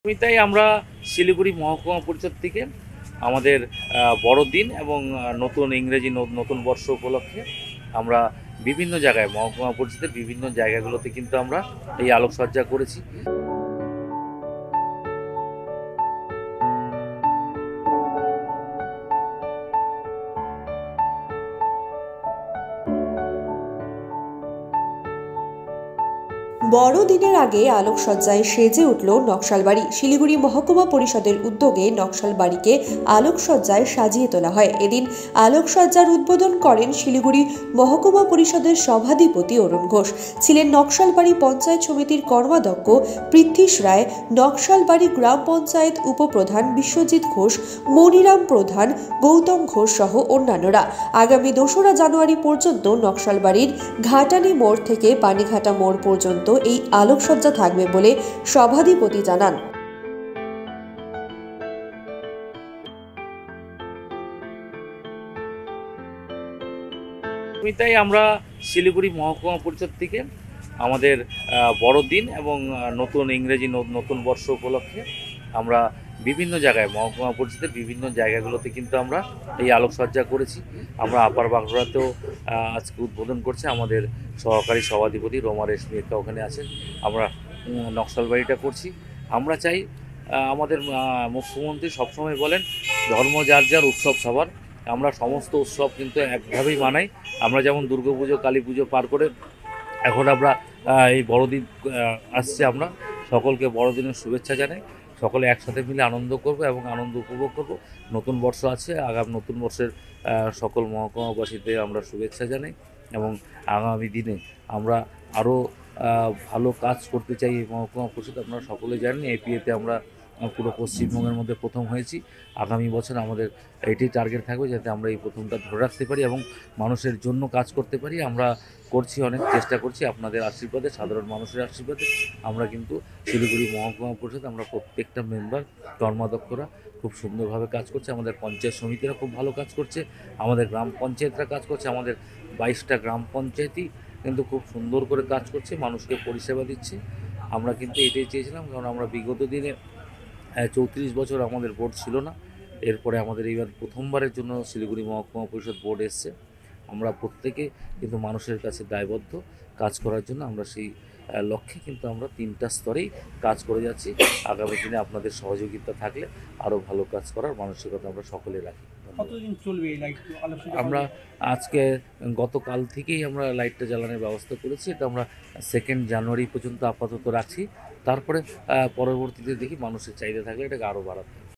তাই আমরা শিলিগুড়ি মহকুমা পরিষদ থেকে আমাদের বড়দিন এবং নতুন ইংরেজি নতুন বর্ষ উপলক্ষে আমরা বিভিন্ন জায়গায় মহকুমা পরিষদের বিভিন্ন জায়গাগুলোতে কিন্তু আমরা এই আলোকসজ্জা করেছি। বড়দিনের আগে আলোকসজ্জায় সেজে উঠল নকশালবাড়ি। শিলিগুড়ি মহকুমা পরিষদের উদ্যোগে নকশালবাড়িকে আলোকসজ্জায় সাজিয়ে তোলা হয়। এদিন আলোকসজ্জার উদ্বোধন করেন শিলিগুড়ি মহকুমা পরিষদের সভাধিপতি অরুণ ঘোষ। ছিলেন নকশালবাড়ি পঞ্চায়েত সমিতির কর্মাধ্যক্ষ পৃথ্বীশ রায়, নকশালবাড়ি গ্রাম পঞ্চায়েত উপপ্রধান বিশ্বজিৎ ঘোষ, মনিরাম প্রধান, গৌতম ঘোষ সহ অন্যান্যরা। আগামী 2রা জানুয়ারি পর্যন্ত নকশালবাড়ির ঘাটানি মোড় থেকে পানিঘাটা মোড় পর্যন্ত এই আলোকসজ্জা থাকবে বলে সভাধিপতি জানান। তাই আমরা শিলিগুড়ি মহকুমা পরিষদ থেকে আমাদের বড়দিন এবং নতুন ইংরেজি নতুন বর্ষ উপলক্ষে আমরা বিভিন্ন জায়গায় মহকুমা পরিষদের বিভিন্ন জায়গাগুলোতে কিন্তু আমরা এই আলোকসজ্জা করেছি। আমরা আপার বাঁকুড়াতেও আজকে উদ্বোধন করছে আমাদের সহকারী সভাধিপতি রোমা রেশমি একটা ওখানে আছেন। আমরা নকশালবাড়িটা করছি। আমরা চাই আমাদের মুখ্যমন্ত্রী সবসময় বলেন ধর্ম যার যার, উৎসব সবার। আমরা সমস্ত উৎসব কিন্তু একভাবেই মানাই। আমরা যেমন দুর্গাপুজো, কালী পুজো পার করে এখন আমরা এই বড়দিন আসছে, আমরা সকলকে বড়দিনের শুভেচ্ছা জানাই। সকলে একসাথে মিলে আনন্দ করব এবং আনন্দ উপভোগ করব। নতুন বর্ষ আছে, আগামী নতুন বর্ষের সকল মহকুমাবাসীদের আমরা শুভেচ্ছা জানাই এবং আগামী দিনে আমরা আরও ভালো কাজ করতে চাই। এই মহকুমা পরিষদ আপনারা সকলে জানেন এপিএতে আমরা পুরো পশ্চিমবঙ্গের মধ্যে প্রথম হয়েছি। আগামী বছর আমাদের এটাই টার্গেট থাকবে যাতে আমরা এই প্রথমটা ধরে রাখতে পারি এবং মানুষের জন্য কাজ করতে পারি। আমরা করছি, অনেক চেষ্টা করছি আপনাদের আশীর্বাদে, সাধারণ মানুষের আশীর্বাদে। আমরা কিন্তু শিলিগুড়ি মহকুমা পরিষদ আমরা প্রত্যেকটা মেম্বার, কর্মাধ্যক্ষরা খুব সুন্দরভাবে কাজ করছে। আমাদের পঞ্চায়েত সমিতিরা খুব ভালো কাজ করছে, আমাদের গ্রাম পঞ্চায়েতরা কাজ করছে। আমাদের 22টা গ্রাম পঞ্চায়েতই কিন্তু খুব সুন্দর করে কাজ করছে, মানুষকে পরিষেবা দিচ্ছে। আমরা কিন্তু এটাই চেয়েছিলাম, কারণ আমরা বিগত দিনে 34 বছর আমাদের বোর্ড ছিল না। এরপরে আমাদের এইবার প্রথমবারের জন্য শিলিগুড়ি মহকুমা পরিষদ বোর্ড এসছে। আমরা প্রত্যেকে কিন্তু মানুষের কাছে দায়বদ্ধ কাজ করার জন্য। আমরা সেই লক্ষ্যে কিন্তু আমরা 3টা স্তরেই কাজ করে যাচ্ছি। আগামী দিনে আপনাদের সহযোগিতা থাকলে আরও ভালো কাজ করার মানসিকতা আমরা সকলে রাখি। কতদিন চলবে এই লাইট? আমরা আজকে গতকাল থেকেই আমরা লাইটটা জ্বালানোর ব্যবস্থা করেছি। এটা আমরা 2nd জানুয়ারি পর্যন্ত আপাতত রাখছি। তারপরে পরবর্তীতে দেখি মানুষের চাহিদা থাকলে এটাকে আরও বাড়াতে হবে।